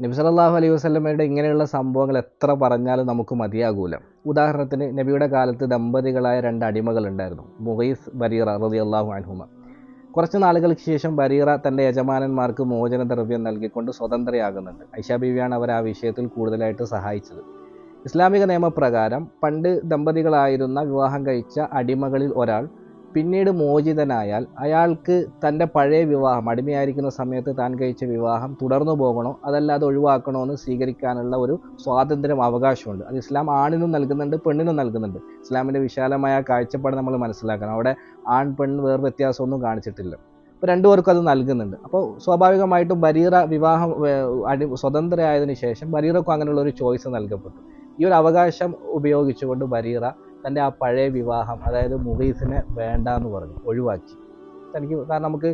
നബി സല്ലല്ലാഹു അലൈഹി വസല്ലമയുടെ ഇങ്ങനെയുള്ള സംഭവങ്ങൾ എത്ര പറഞ്ഞാലും നമുക്ക് മതിയാകൂല. ഉദാഹരണത്തിന് നബിയുടെ കാലത്ത് ദമ്പതികളായ 2 അടിമകളുണ്ടായിരുന്നു, മുഗീസ് ബരീറ റളിയല്ലാഹു അൻഹുമ. കുറച്ച് നാളുകൾക്ക് ശേഷം ബരീറ തൻ്റെ യജമാനന്മാർക്ക് മോചനദ്രവ്യം നൽകിക്കൊണ്ട് സ്വതന്ത്രയാകുന്നുണ്ട്. ഐഷ ബീവിയാണ് അവരെ ആ വിഷയത്തിൽ കൂടുതലായിട്ട് സഹായിച്ചത്. ഇസ്ലാമിക നിയമപ്രകാരം പണ്ട് ദമ്പതികളായിരുന്ന വിവാഹം കഴിച്ച അടിമകളിൽ ഒരാൾ പിന്നീട് മോചിതനായാൽ അയാൾക്ക് തൻ്റെ പഴയ വിവാഹം, അടിമയായിരിക്കുന്ന സമയത്ത് താൻ കഴിച്ച വിവാഹം തുടർന്നു പോകണോ അതല്ലാതെ ഒഴിവാക്കണോ എന്ന് സ്വീകരിക്കാനുള്ള ഒരു സ്വാതന്ത്ര്യം, അവകാശമുണ്ട്. അത് ഇസ്ലാം ആണിനും നൽകുന്നുണ്ട്, പെണ്ണിനും നൽകുന്നുണ്ട്. ഇസ്ലാമിൻ്റെ വിശാലമായ കാഴ്ചപ്പാട് നമ്മൾ മനസ്സിലാക്കണം. അവിടെ ആൺ പെൺ വ്യത്യാസമൊന്നും കാണിച്ചിട്ടില്ല. അപ്പോൾ രണ്ടുപേർക്കും അത് നൽകുന്നുണ്ട്. അപ്പോൾ സ്വാഭാവികമായിട്ടും ബരീറ വിവാഹം സ്വതന്ത്രയായതിനു ശേഷം ബരീറക്കും അങ്ങനെയുള്ള ഒരു ചോയ്സ് നൽകപ്പെട്ടു. ഈ ഒരു അവകാശം ഉപയോഗിച്ചുകൊണ്ട് ബരീറ തൻ്റെ ആ പഴയ വിവാഹം, അതായത് മുഗീസിനെ വേണ്ട എന്ന് പറഞ്ഞു, ഒഴിവാക്കി. കാരണം നമുക്ക്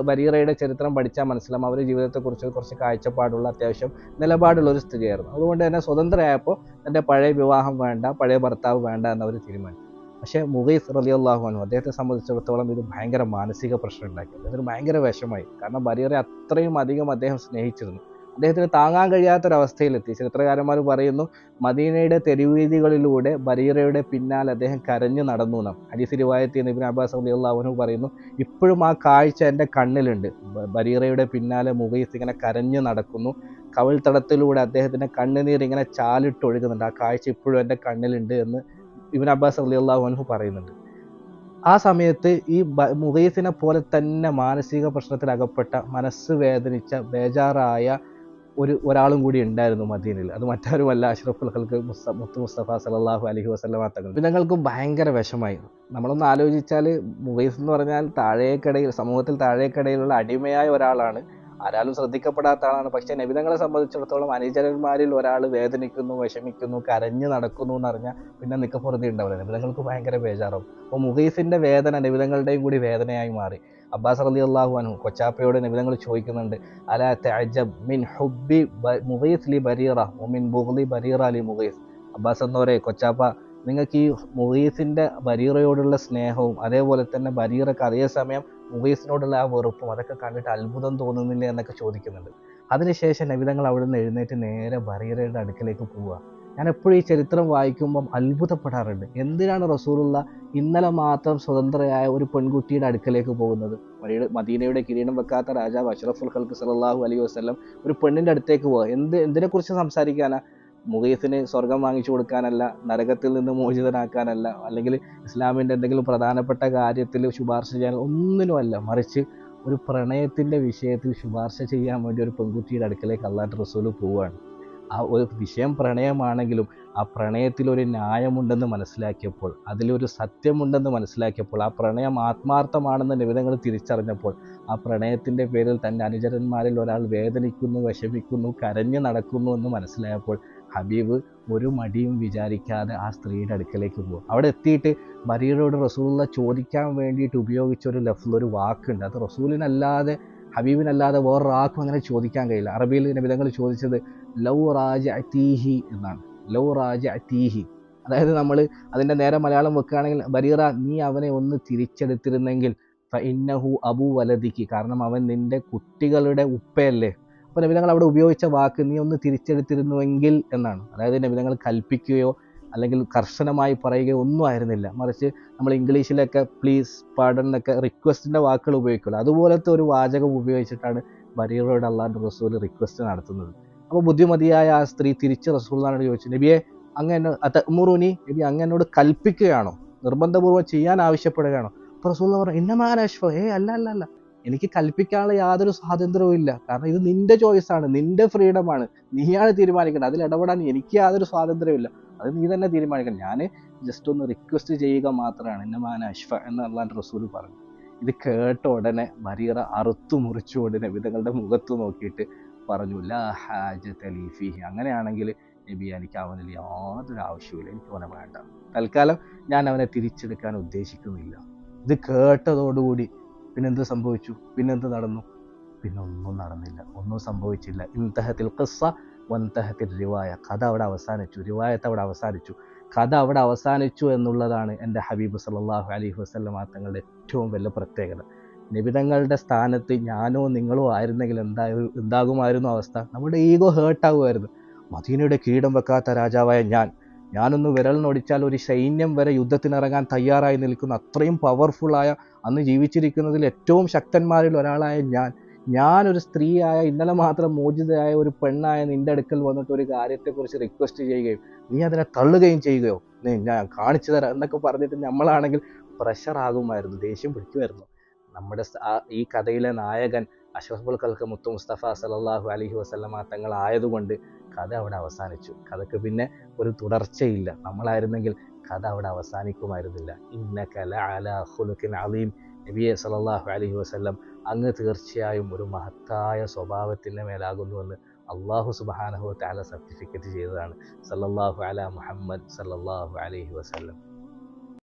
ബരീറയുടെ ചരിത്രം പഠിച്ചാൽ മനസ്സിലാവും, അവർ ജീവിതത്തെക്കുറിച്ച് കുറച്ച് കാഴ്ചപ്പാടുള്ള, അത്യാവശ്യം നിലപാടുള്ള ഒരു സ്ത്രീയായിരുന്നു. അതുകൊണ്ട് തന്നെ സ്വതന്ത്രയായപ്പോൾ തൻ്റെ പഴയ വിവാഹം വേണ്ട, പഴയ ഭർത്താവ് വേണ്ട എന്നവർ തീരുമാനിച്ചു. പക്ഷേ മുഗീസ് റളിയല്ലാഹു അൻഹു, അദ്ദേഹത്തെ സംബന്ധിച്ചിടത്തോളം ഇത് ഭയങ്കര മാനസിക പ്രശ്നം ഉണ്ടാക്കി. അദ്ദേഹത്തിന് ഭയങ്കര വിഷമായി. കാരണം ബരീറയെ അത്രയും അധികം അദ്ദേഹം സ്നേഹിച്ചിരുന്നു. അദ്ദേഹത്തിന് താങ്ങാൻ കഴിയാത്തൊരവസ്ഥയിലെത്തി. ചരിത്രകാരന്മാർ പറയുന്നു, മദീനയുടെ തെരുവീതികളിലൂടെ ബരീറയുടെ പിന്നാലെ അദ്ദേഹം കരഞ്ഞു നടന്നു എന്നാണ്. ഹദീസ് റിവായത്ത് ചെയ്യുന്ന ഇബ്നു അബ്ബാസ് റളിയല്ലാഹു അൻഹു പറയുന്നു, ഇപ്പോഴും ആ കാഴ്ച എൻ്റെ കണ്ണിലുണ്ട്. ബരീറയുടെ പിന്നാലെ മുഗീസ് ഇങ്ങനെ കരഞ്ഞു നടക്കുന്നു, കവിൾത്തടത്തിലൂടെ അദ്ദേഹത്തിൻ്റെ കണ്ണുനീർ ഇങ്ങനെ ചാലിട്ടൊഴുകുന്നുണ്ട്. ആ കാഴ്ച ഇപ്പോഴും എൻ്റെ കണ്ണിലുണ്ട് എന്ന് ഇബ്നു അബ്ബാസ് റളിയല്ലാഹു അൻഹു പറയുന്നുണ്ട്. ആ സമയത്ത് ഈ മുഗീസിനെ പോലെ തന്നെ മാനസിക പ്രശ്നത്തിൽ അകപ്പെട്ട, മനസ്സ് വേദനിച്ച, ബേജാറായ ഒരാളും കൂടി ഉണ്ടായിരുന്നു മദീനയിൽ. അത് മറ്റാരുമല്ല, അഷ്റഫുൽ ഖൽഖ് മുത്തു മുസ്തഫ സല്ലല്ലാഹു അലൈഹി വസല്ലമ തങ്ങൾ. ഞങ്ങൾക്കും ഭയങ്കര വിഷമായി. നമ്മളൊന്ന് ആലോചിച്ചാൽ, മുഗീസ് എന്ന് പറഞ്ഞാൽ സമൂഹത്തിൽ താഴേക്കടയിലുള്ള അടിമയായ ഒരാളാണ്, ആരാലും ശ്രദ്ധിക്കപ്പെടാത്ത ആളാണ്. പക്ഷേ നബിതങ്ങളെ സംബന്ധിച്ചിടത്തോളം അനുചരന്മാരിൽ ഒരാൾ വേദനിക്കുന്നു, വിഷമിക്കുന്നു, കരഞ്ഞു നടക്കുന്നു എന്നറിഞ്ഞാൽ പിന്നെ നിക്കപ്പുറത്തി ഉണ്ടാവില്ല. നബിതങ്ങൾക്ക് ഭയങ്കര ബേജാറാവും. അപ്പോൾ മുഗീസിൻ്റെ വേദന നബിതങ്ങളുടെയും കൂടി വേദനയായി മാറി. അബ്ബാസ് റളിയല്ലാഹു അൻഹു കൊച്ചാപ്പയോട് നബിതങ്ങൾ ചോദിക്കുന്നുണ്ട്, അലാ തഅജബ് മിൻ ഹുബ്ബി മുഗീസ് ലി ബരീറ വമിൻ ബുഗ്ളി ബരീറ ലി മുഗീസ്. അബ്ബാസ് എന്നോരെ, കൊച്ചാപ്പ, നിങ്ങൾക്ക് ഈ മുഗീസിൻ്റെ ബരീറയോടുള്ള സ്നേഹവും അതേപോലെ തന്നെ ബരീറക്ക് അതേസമയം മുഗീസിനോടുള്ള ആ വെറുപ്പും അതൊക്കെ കണ്ടിട്ട് അത്ഭുതം തോന്നുന്നില്ല എന്നൊക്കെ ചോദിക്കുന്നുണ്ട്. അതിനുശേഷം നബിതങ്ങൾ അവിടെ നിന്ന് എഴുന്നേറ്റ് നേരെ ബരീറയുടെ അടുക്കലേക്ക് പോവുക. ഞാൻ എപ്പോഴും ഈ ചരിത്രം വായിക്കുമ്പം അത്ഭുതപ്പെടാറുണ്ട്. എന്തിനാണ് റസൂലുള്ള ഇന്നലെ മാത്രം സ്വതന്ത്രയായ ഒരു പെൺകുട്ടിയുടെ അടുക്കലേക്ക് പോകുന്നത്? മദീനയുടെ കിരീടം വെക്കാത്ത രാജാവ് അഷ്റഫുൽ ഖൽഖ് സല്ലല്ലാഹു അലൈഹി വസല്ലം ഒരു പെണ്ണിൻ്റെ അടുത്തേക്ക് പോവുക. എന്തിനെക്കുറിച്ച് സംസാരിക്കാനാ? മുഗീസിന് സ്വർഗം വാങ്ങിച്ചു കൊടുക്കാനല്ല, നരകത്തിൽ നിന്ന് മോചിതനാക്കാനല്ല, അല്ലെങ്കിൽ ഇസ്ലാമിൻ്റെ എന്തെങ്കിലും പ്രധാനപ്പെട്ട കാര്യത്തിൽ ശുപാർശ ചെയ്യാൻ ഒന്നിനുമല്ല. മറിച്ച് ഒരു പ്രണയത്തിൻ്റെ വിഷയത്തിൽ ശുപാർശ ചെയ്യാൻ വേണ്ടി ഒരു പെൺകുട്ടിയുടെ അടുക്കലേക്ക് അല്ലാഹുവിൻ്റെ റസൂൽ പോവുകയാണ്. ആ ഒരു വിഷയം പ്രണയമാണെങ്കിലും ആ പ്രണയത്തിലൊരു ന്യായമുണ്ടെന്ന് മനസ്സിലാക്കിയപ്പോൾ, അതിലൊരു സത്യമുണ്ടെന്ന് മനസ്സിലാക്കിയപ്പോൾ, ആ പ്രണയം ആത്മാർത്ഥമാണെന്ന് നിബിധങ്ങൾ തിരിച്ചറിഞ്ഞപ്പോൾ, ആ പ്രണയത്തിൻ്റെ പേരിൽ തൻ്റെ അനുചരന്മാരിൽ ഒരാൾ വേദനിക്കുന്നു, വിഷമിക്കുന്നു, കരഞ്ഞു നടക്കുന്നു എന്ന് മനസ്സിലായപ്പോൾ ഹബീബ് ഒരു മടിയും വിചാരിക്കാതെ ആ സ്ത്രീയുടെ അടുക്കലേക്ക് പോകും. അവിടെ എത്തിയിട്ട് ബരീറയോട് റസൂലുള്ള ചോദിക്കാൻ വേണ്ടിയിട്ട് ഉപയോഗിച്ച ഒരു വാക്കുണ്ട്. അത് റസൂലിനല്ലാതെ, ഹബീബിനല്ലാതെ വേറൊരാൾക്കും അങ്ങനെ ചോദിക്കാൻ കഴിയില്ല. അറബിയിൽ നബിതങ്ങൾ ചോദിച്ചത് ലൗ റാജഅതീഹി എന്നാണ്. ലൗ റാജഅതീഹി, അതായത് നമ്മൾ അതിൻ്റെ നേരെ മലയാളം വെക്കുകയാണെങ്കിൽ, ബരീറ, നീ അവനെ ഒന്ന് തിരിച്ചെടുത്തിരുന്നെങ്കിൽ ഫഇന്നഹു അബൂ വലദിക്ക്, കാരണം അവൻ നിൻ്റെ കുട്ടികളുടെ ഉപ്പയല്ലേ. അപ്പോൾ നബിതങ്ങൾ അവിടെ ഉപയോഗിച്ച വാക്ക് നീ ഒന്ന് തിരിച്ചെടുത്തിരുന്നുവെങ്കിൽ എന്നാണ്. അതായത് നബിതങ്ങൾ കൽപ്പിക്കുകയോ അല്ലെങ്കിൽ കർശനമായി പറയുകയോ ഒന്നും ആയിരുന്നില്ല. മറിച്ച് നമ്മൾ ഇംഗ്ലീഷിലൊക്കെ പ്ലീസ്, പാർഡൺ എന്നൊക്കെ റിക്വസ്റ്റിൻ്റെ വാക്കുകൾ ഉപയോഗിക്കുമല്ലോ, അതുപോലത്തെ ഒരു വാചകം ഉപയോഗിച്ചിട്ടാണ് ബരീറയോട് അള്ളാഹുവിൻ്റെ റസൂൽ റിക്വസ്റ്റ് നടത്തുന്നത്. അപ്പോൾ ബുദ്ധിമതിയായ ആ സ്ത്രീ തിരിച്ച് റസൂലിനോട് ചോദിച്ചു, നബിയെ, അങ്ങ് അതഅ്മുറുനി, നബി അങ്ങ് എന്നോട് കൽപ്പിക്കുകയാണോ, നിർബന്ധപൂർവ്വം ചെയ്യാൻ ആവശ്യപ്പെടുകയാണോ? അപ്പോൾ റസൂൽ പറഞ്ഞു, ഇന്നമാന അഷ്ഫ, അല്ല, എനിക്ക് കൽപ്പിക്കാനുള്ള യാതൊരു സ്വാതന്ത്ര്യവും ഇല്ല. കാരണം ഇത് നിൻ്റെ ചോയ്സാണ്, നിൻ്റെ ഫ്രീഡമാണ്, നീയാണ് തീരുമാനിക്കേണ്ടത്. അതിൽ ഇടപെടാൻ എനിക്ക് യാതൊരു സ്വാതന്ത്ര്യമില്ല, അത് നീ തന്നെ തീരുമാനിക്കണം. ഞാൻ ജസ്റ്റ് ഒന്ന് റിക്വസ്റ്റ് ചെയ്യുക മാത്രമാണ്, ഇന്നമാന അഷ്ഫ എന്ന് അള്ളാഹുവിൻ്റെ റസൂൽ പറഞ്ഞു. ഇത് കേട്ട ഉടനെ ബരീറ അറുത്തു മുറിച്ചുകൊണ്ട് നബിതങ്ങളുടെ മുഖത്ത് നോക്കിയിട്ട് പറഞ്ഞു, ലാ ഹാജത ലീ ഫീഹി, അങ്ങനെയാണെങ്കിൽ നബി, എനിക്ക് അവനിൽ യാതൊരു ആവശ്യമില്ല, എനിക്ക് അവനെ വേണ്ട, തൽക്കാലം ഞാൻ അവനെ തിരിച്ചെടുക്കാൻ ഉദ്ദേശിക്കുന്നില്ല. ഇത് കേട്ടതോടുകൂടി പിന്നെന്ത് സംഭവിച്ചു? പിന്നെന്ത് നടന്നു? പിന്നെ ഒന്നും നടന്നില്ല, ഒന്നും സംഭവിച്ചില്ല. ഇൻതഹത്തിൽ ഖിസ്സ വൻതഹത്തിൽ റിവായ, കഥ അവിടെ അവസാനിച്ചു, റിവായത്ത് അവിടെ അവസാനിച്ചു. കഥ അവിടെ അവസാനിച്ചു എന്നുള്ളതാണ് എൻ്റെ ഹബീബ് സല്ലല്ലാഹു അലൈഹി വസല്ലം തങ്ങളുടെ ഏറ്റവും വലിയ പ്രത്യേകത. നിബിതങ്ങളുടെ സ്ഥാനത്ത് ഞാനോ നിങ്ങളോ ആയിരുന്നെങ്കിൽ എന്താകുമായിരുന്നു അവസ്ഥ? നമ്മുടെ ഈഗോ ഹേർട്ടാകുമായിരുന്നു. മദീനയുടെ കിരീടം വെക്കാത്ത രാജാവായ ഞാനൊന്ന് വിരലിനൊടിച്ചാൽ ഒരു സൈന്യം വരെ യുദ്ധത്തിനിറങ്ങാൻ തയ്യാറായി നിൽക്കുന്ന അത്രയും പവർഫുള്ളായ, അന്ന് ജീവിച്ചിരിക്കുന്നതിൽ ഏറ്റവും ശക്തന്മാരിൽ ഒരാളായ ഞാനൊരു സ്ത്രീയായ, ഇന്നലെ മാത്രം മോചിതയായ ഒരു പെണ്ണായ നിൻ്റെ അടുക്കൽ വന്നിട്ട് ഒരു കാര്യത്തെക്കുറിച്ച് റിക്വസ്റ്റ് ചെയ്യുകയും നീ അതിനെ തള്ളുകയും ചെയ്യുകയോ, ഞാൻ കാണിച്ചു തരാം എന്നൊക്കെ പറഞ്ഞിട്ട് നമ്മളാണെങ്കിൽ പ്രഷറാകുമായിരുന്നു, ദേഷ്യം പിടിക്കുമായിരുന്നു. നമ്മുടെ ഈ കഥയിലെ നായകൻ അഷ്റഫുൽ ഖൽഖ് മുത്തു മുസ്തഫ സല്ലല്ലാഹു അലൈഹി വസല്ലമ തങ്ങളായതുകൊണ്ട് കഥ അവിടെ അവസാനിച്ചു. കഥയ്ക്ക് പിന്നെ ഒരു തുടർച്ചയില്ല. നമ്മളായിരുന്നെങ്കിൽ കഥ അവിടെ അവസാനിക്കുമായിരുന്നില്ല. ഇന്നക ലഅലാ ഖുലുഖിൻ അളീം, നബിയെ സല്ലല്ലാഹു അലൈഹി വസല്ലം അങ്ങ് തീർച്ചയായും ഒരു മഹത്തായ സ്വഭാവത്തിൻ്റെ മേലാകുന്നുവെന്ന് അള്ളാഹു സുബ്ഹാനഹു വ തആല സർട്ടിഫിക്കറ്റ് ചെയ്തതാണ്. സല്ലല്ലാഹു അലാ മുഹമ്മദ് സല്ലല്ലാഹു അലൈഹി വസല്ലം.